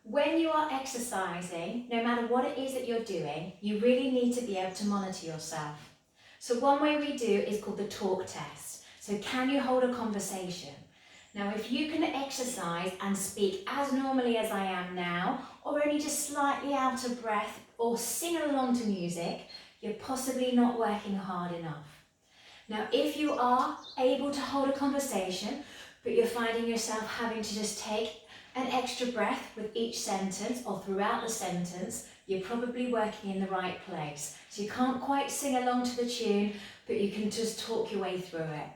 When you are exercising, no matter what it is that you're doing, you really need to be able to monitor yourself. So one way we do is called the talk test. So can you hold a conversation? Now, if you can exercise and speak as normally as I am now, or only just slightly out of breath, or sing along to music, you're possibly not working hard enough. Now, if you are able to hold a conversation, but you're finding yourself having to just take an extra breath with each sentence or throughout the sentence, you're probably working in the right place. So you can't quite sing along to the tune, but you can just talk your way through it.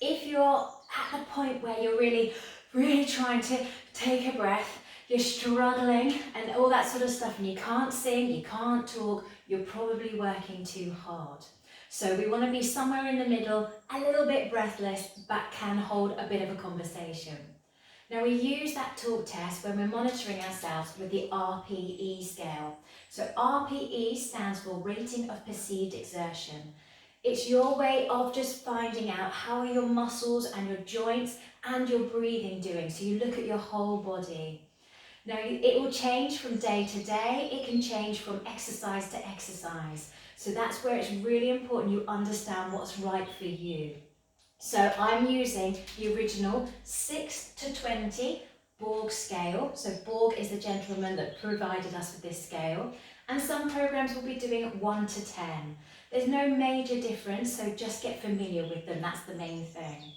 If you're at a point where you're really trying to take a breath, you're struggling and all that sort of stuff, and you can't sing, you can't talk, you're probably working too hard. So we want to be somewhere in the middle, a little bit breathless, but can hold a bit of a conversation. Now we use that talk test when we're monitoring ourselves with the RPE scale. So RPE stands for Rating of Perceived Exertion. It's your way of just finding out how are your muscles and your joints and your breathing doing. So you look at your whole body. Now it will change from day to day. It can change from exercise to exercise. So that's where it's really important you understand what's right for you. So I'm using the original 6 to 20 Borg scale. So Borg is the gentleman that provided us with this scale. And some programs will be doing 1 to 10. There's no major difference, so just get familiar with them, that's the main thing.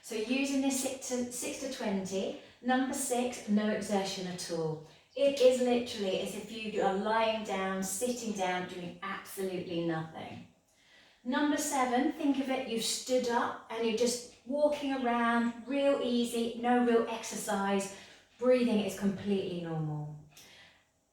So using this 6 to 20, number 6, no exertion at all. It is literally as if you are lying down, sitting down, doing absolutely nothing. Number 7, think of it, you've stood up and you're just walking around, real easy, no real exercise, breathing is completely normal.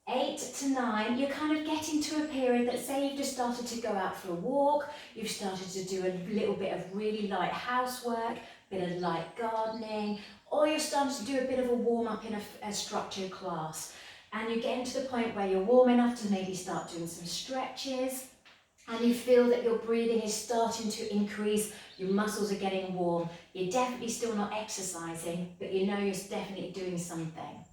8 to 9, you're kind of getting to a period that, say you've just started to go out for a walk, you've started to do a little bit of really light housework, a bit of light gardening, or you're starting to do a bit of a warm-up in a structured class. And you're getting to the point where you're warm enough to maybe start doing some stretches, and you feel that your breathing is starting to increase, your muscles are getting warm, you're definitely still not exercising, but you know you're definitely doing something.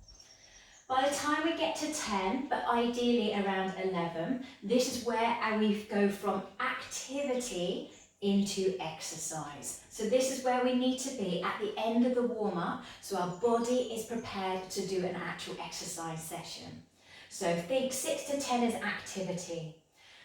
By the time we get to 10, but ideally around 11, this is where we go from activity into exercise. So this is where we need to be at the end of the warm-up, so our body is prepared to do an actual exercise session. So think 6 to 10 is activity.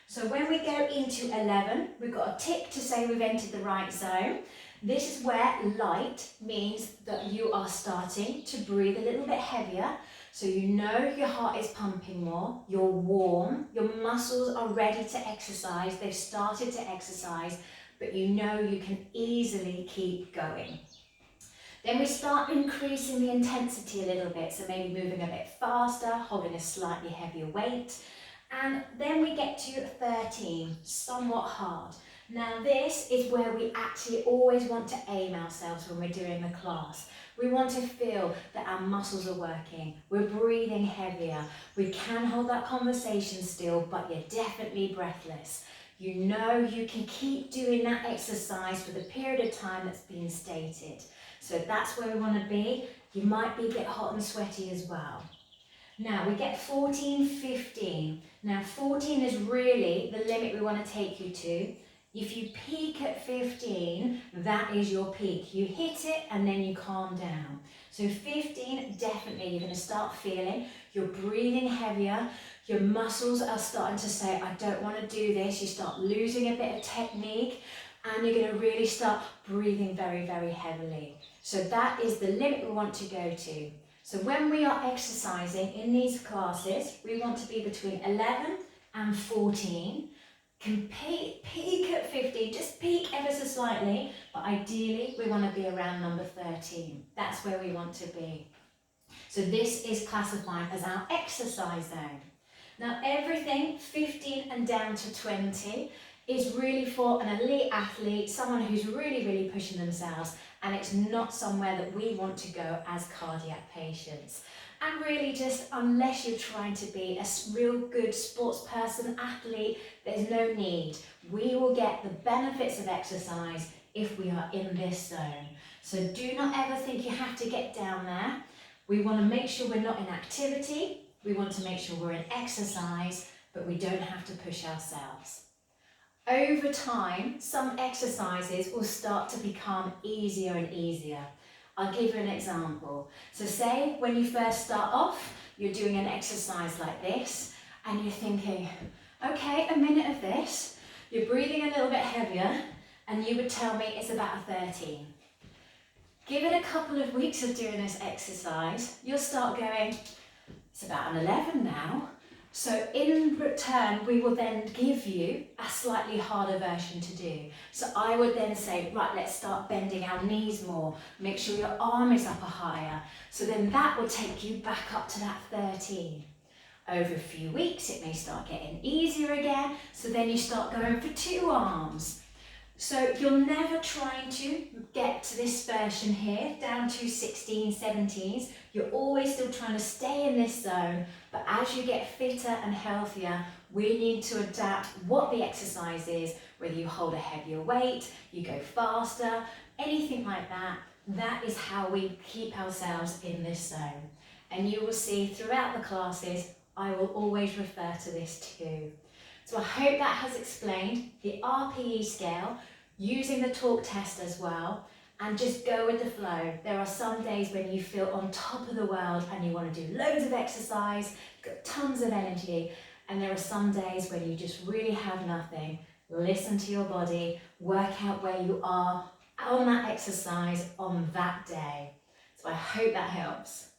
So when we go into 11, we've got a tick to say we've entered the right zone. This is where light means that you are starting to breathe a little bit heavier. So you know your heart is pumping more, you're warm, your muscles are ready to exercise, they've started to exercise, but you know you can easily keep going. Then we start increasing the intensity a little bit, so maybe moving a bit faster, holding a slightly heavier weight. And then we get to 13, somewhat hard. Now this is where we actually always want to aim ourselves when we're doing the class. We want to feel that our muscles are working, we're breathing heavier, we can hold that conversation still, but you're definitely breathless. You know you can keep doing that exercise for the period of time that's been stated. So that's where we want to be. You might be a bit hot and sweaty as well. Now we get 14, 15. Now 14 is really the limit we want to take you to. If you peak at 15, that is your peak. You hit it and then you calm down. So 15, definitely you're going to start feeling you're breathing heavier, your muscles are starting to say, I don't want to do this. You start losing a bit of technique and you're going to really start breathing very, very heavily. So that is the limit we want to go to. So when we are exercising in these classes, we want to be between 11 and 14. Can peak at 15, just peak ever so slightly, but ideally we want to be around number 13. That's where we want to be. So this is classified as our exercise zone. Now everything 15 and down to 20 is really for an elite athlete, someone who's really, really pushing themselves, and it's not somewhere that we want to go as cardiac patients. And really just, unless you're trying to be a real good sports person, athlete, there's no need. We will get the benefits of exercise if we are in this zone. So do not ever think you have to get down there. We want to make sure we're not in activity, we want to make sure we're in exercise, but we don't have to push ourselves. Over time, some exercises will start to become easier and easier. I'll give you an example. So say when you first start off, you're doing an exercise like this, and you're thinking, okay, a minute of this, you're breathing a little bit heavier, and you would tell me it's about a 13. Give it a couple of weeks of doing this exercise, you'll start going, it's about an 11 now. So in return, we will then give you a slightly harder version to do. So I would then say, right, let's start bending our knees more. Make sure your arm is up higher. So then that will take you back up to that 13. Over a few weeks, it may start getting easier again. So then you start going for 2 arms. So you're never trying to get to this version here, down to 16, 17s. You're always still trying to stay in this zone, but as you get fitter and healthier, we need to adapt what the exercise is, whether you hold a heavier weight, you go faster, anything like that. That is how we keep ourselves in this zone. And you will see throughout the classes, I will always refer to this too. So I hope that has explained the RPE scale, using the talk test as well, and just go with the flow. There are some days when you feel on top of the world and you want to do loads of exercise, you've got tons of energy, and there are some days when you just really have nothing. Listen to your body, work out where you are on that exercise on that day. So I hope that helps.